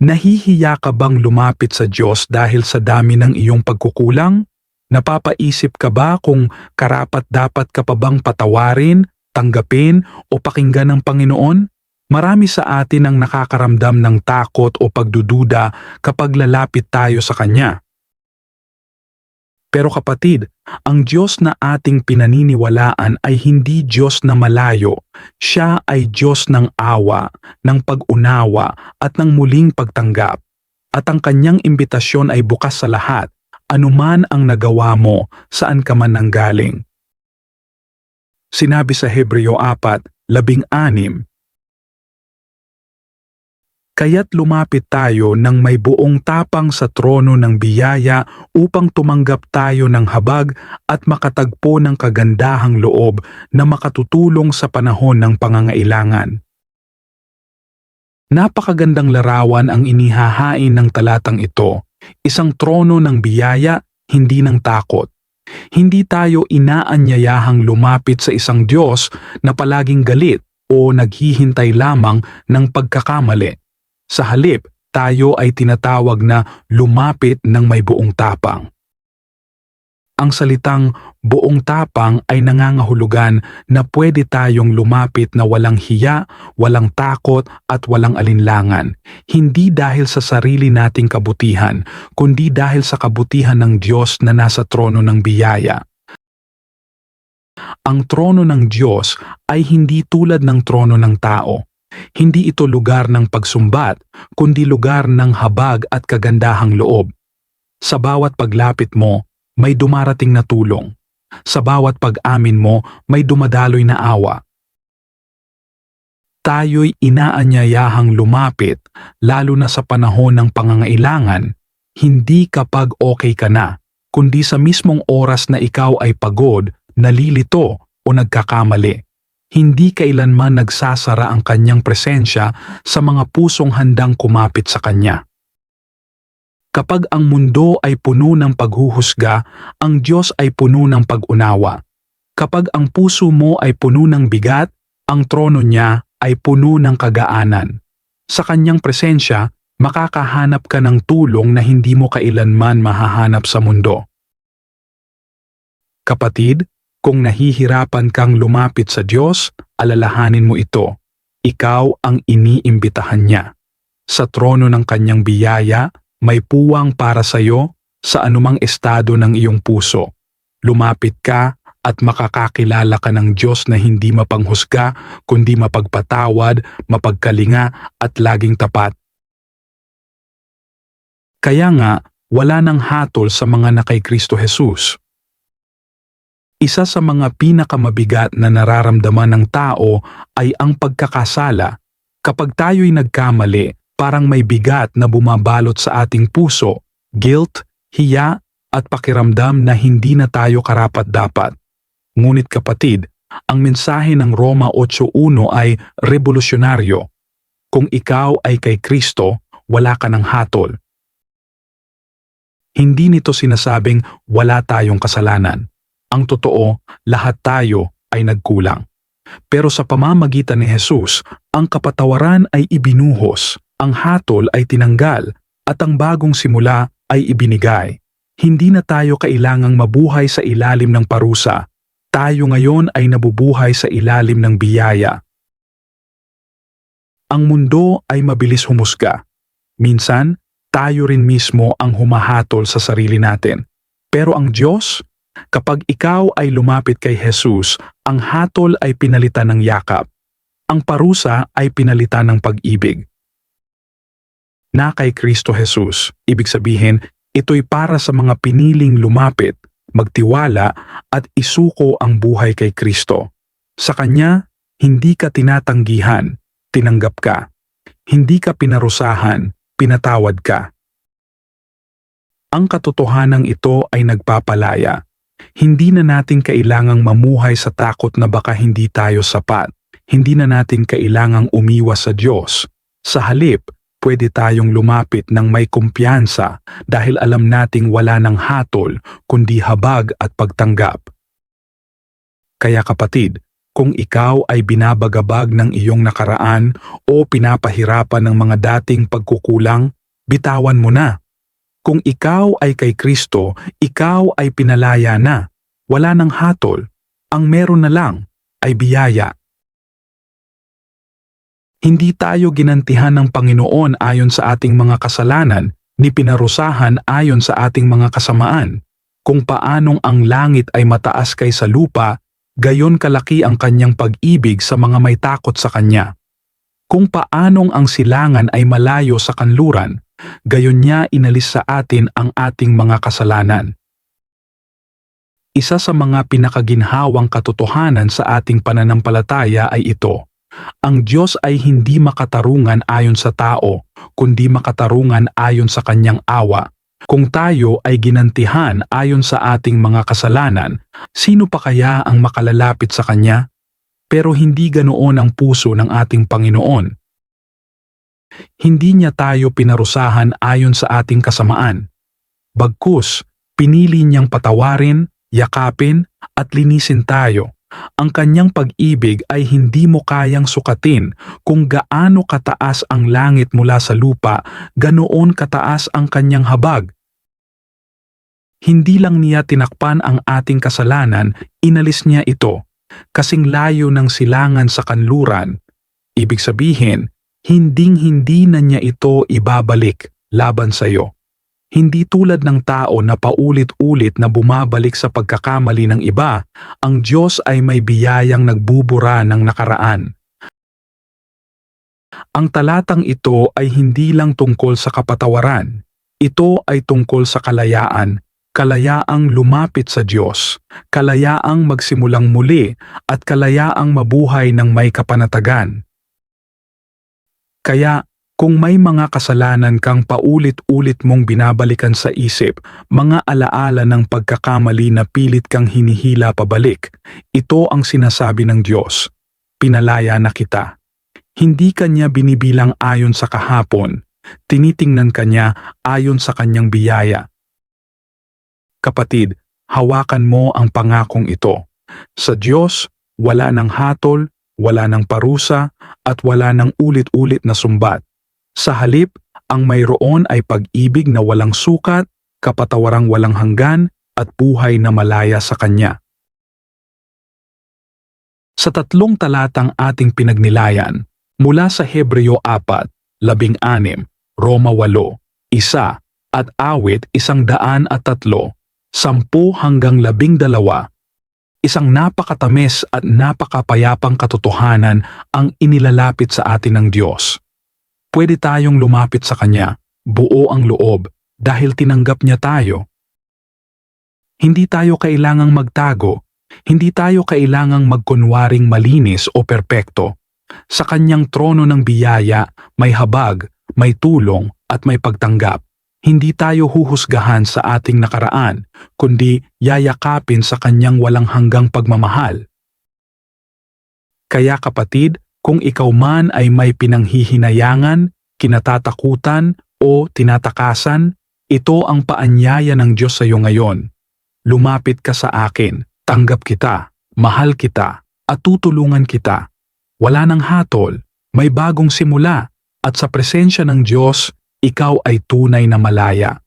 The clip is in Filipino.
Nahihiya ka bang lumapit sa Diyos dahil sa dami ng iyong pagkukulang? Napapaisip ka ba kung karapat-dapat ka pa bang patawarin, tanggapin o pakinggan ng Panginoon? Marami sa atin ang nakakaramdam ng takot o pagdududa kapag lalapit tayo sa Kanya. Pero kapatid, ang Diyos na ating pinaniniwalaan ay hindi Diyos na malayo. Siya ay Diyos ng awa, ng pag-unawa at ng muling pagtanggap. At ang Kanyang imbitasyon ay bukas sa lahat, anuman ang nagawa mo, saan ka man nanggaling. Sinabi sa Hebreo 4:16, kaya't lumapit tayo ng may buong tapang sa trono ng biyaya upang tumanggap tayo ng habag at makatagpo ng kagandahang loob na makatutulong sa panahon ng pangangailangan. Napakagandang larawan ang inihahain ng talatang ito, isang trono ng biyaya, hindi ng takot. Hindi tayo inaanyayahang lumapit sa isang Diyos na palaging galit o naghihintay lamang ng pagkakamali. Sa halip, tayo ay tinatawag na lumapit ng may buong tapang. Ang salitang buong tapang ay nangangahulugan na pwede tayong lumapit na walang hiya, walang takot at walang alinlangan. Hindi dahil sa sarili nating kabutihan, kundi dahil sa kabutihan ng Diyos na nasa trono ng biyaya. Ang trono ng Diyos ay hindi tulad ng trono ng tao. Hindi ito lugar ng pagsumbat, kundi lugar ng habag at kagandahang loob. Sa bawat paglapit mo, may dumarating na tulong. Sa bawat pag-amin mo, may dumadaloy na awa. Tayo'y inaanyayahang lumapit, lalo na sa panahon ng pangangailangan, hindi kapag okay ka na, kundi sa mismong oras na ikaw ay pagod, nalilito o nagkakamali. Hindi kailanman nagsasara ang Kanyang presensya sa mga pusong handang kumapit sa Kanya. Kapag ang mundo ay puno ng paghuhusga, ang Diyos ay puno ng pag-unawa. Kapag ang puso mo ay puno ng bigat, ang trono niya ay puno ng kagaanan. Sa Kanyang presensya, makakahanap ka ng tulong na hindi mo kailanman mahahanap sa mundo. Kapatid, kung nahihirapan kang lumapit sa Diyos, alalahanin mo ito. Ikaw ang iniimbitahan niya. Sa trono ng Kanyang biyaya, may puwang para sa iyo sa anumang estado ng iyong puso. Lumapit ka at makakakilala ka ng Diyos na hindi mapanghusga, kundi mapagpatawad, mapagkalinga at laging tapat. Kaya nga, wala nang hatol sa mga na kay Kristo Jesus. Isa sa mga pinakamabigat na nararamdaman ng tao ay ang pagkakasala. Kapag tayo'y nagkamali, parang may bigat na bumabalot sa ating puso, guilt, hiya, at pakiramdam na hindi na tayo karapat-dapat. Ngunit kapatid, ang mensahe ng Roma 8:1 ay revolusyonaryo. Kung ikaw ay kay Kristo, wala ka ng hatol. Hindi nito sinasabing wala tayong kasalanan. Ang totoo, lahat tayo ay nagkulang. Pero sa pamamagitan ni Jesus, ang kapatawaran ay ibinuhos, ang hatol ay tinanggal, at ang bagong simula ay ibinigay. Hindi na tayo kailangang mabuhay sa ilalim ng parusa. Tayo ngayon ay nabubuhay sa ilalim ng biyaya. Ang mundo ay mabilis humusga. Minsan, tayo rin mismo ang humahatol sa sarili natin. Pero ang Diyos, kapag ikaw ay lumapit kay Jesus, ang hatol ay pinalitan ng yakap. Ang parusa ay pinalitan ng pag-ibig. Na kay Kristo Jesus, ibig sabihin, ito'y para sa mga piniling lumapit, magtiwala at isuko ang buhay kay Kristo. Sa Kanya, hindi ka tinatanggihan, tinanggap ka. Hindi ka pinarusahan, pinatawad ka. Ang katotohanan ito ay nagpapalaya. Hindi na natin kailangang mamuhay sa takot na baka hindi tayo sapat. Hindi na natin kailangang umiwas sa Diyos. Sa halip, pwede tayong lumapit ng may kumpiyansa dahil alam nating wala ng hatol kundi habag at pagtanggap. Kaya kapatid, Kung ikaw ay binabagabag ng iyong nakaraan o pinapahirapan ng mga dating pagkukulang, bitawan mo na. Kung ikaw ay kay Kristo, ikaw ay pinalaya na. Wala nang hatol. Ang meron na lang ay biyaya. Hindi tayo ginantihan ng Panginoon ayon sa ating mga kasalanan, ni pinarusahan ayon sa ating mga kasamaan. Kung paanong ang langit ay mataas kaysa lupa, gayon kalaki ang kanyang pag-ibig sa mga may takot sa kanya. Kung paanong ang silangan ay malayo sa kanluran, gayon niya inalis sa atin ang ating mga kasalanan. Isa sa mga pinakaginhawang katotohanan sa ating pananampalataya ay ito. Ang Diyos ay hindi makatarungan ayon sa tao, kundi makatarungan ayon sa kanyang awa. Kung tayo ay ginantihan ayon sa ating mga kasalanan, sino pa kaya ang makalalapit sa Kanya? Pero hindi ganoon ang puso ng ating Panginoon. Hindi niya tayo pinarusahan ayon sa ating kasamaan. Bagkus, pinili niyang patawarin, yakapin, at linisin tayo. Ang kanyang pag-ibig ay hindi mo kayang sukatin. Kung gaano kataas ang langit mula sa lupa, ganoon kataas ang kanyang habag. Hindi lang niya tinakpan ang ating kasalanan, inalis niya ito. Kasing layo ng silangan sa kanluran. Ibig sabihin, hinding-hindi na niya ito ibabalik laban sa iyo. Hindi tulad ng tao na paulit-ulit na bumabalik sa pagkakamali ng iba, ang Diyos ay may biyayang nagbubura ng nakaraan. Ang talatang ito ay hindi lang tungkol sa kapatawaran. Ito ay tungkol sa kalayaan, kalayaang lumapit sa Diyos, kalayaang magsimulang muli at kalayaang mabuhay ng may kapanatagan. Kaya, kung may mga kasalanan kang paulit-ulit mong binabalikan sa isip, mga alaala ng pagkakamali na pilit kang hinihila pabalik, ito ang sinasabi ng Diyos. Pinalaya na kita. Hindi kanya binibilang ayon sa kahapon, tinitingnan kanya ayon sa kanyang biyaya. Kapatid, hawakan mo ang pangakong ito. Sa Diyos, wala ng hatol, wala ng parusa, at wala ng ulit-ulit na sumbat. Sa halip, ang mayroon ay pag-ibig na walang sukat, kapatawarang walang hanggan, at buhay na malaya sa Kanya. Sa tatlong talatang ating pinagnilayan, mula sa Hebreo 4:16, Roma 8, 1, at Awit 103, 10 hanggang 12, isang napakatamis at napakapayapang katotohanan ang inilalapit sa atin ng Diyos. Pwede tayong lumapit sa Kanya, buo ang loob, dahil tinanggap niya tayo. Hindi tayo kailangang magtago, hindi tayo kailangang magkunwaring malinis o perpekto. Sa Kanyang trono ng biyaya, may habag, may tulong, at may pagtanggap. Hindi tayo huhusgahan sa ating nakaraan, kundi yayakapin sa Kanyang walang hanggang pagmamahal. Kaya kapatid, kung ikaw man ay may pinanghihinayangan, kinatatakutan o tinatakasan, ito ang paanyaya ng Diyos sa iyo ngayon. Lumapit ka sa akin, tanggap kita, mahal kita, at tutulungan kita. Wala nang hatol, may bagong simula, at sa presensya ng Diyos, ikaw ay tunay na malaya.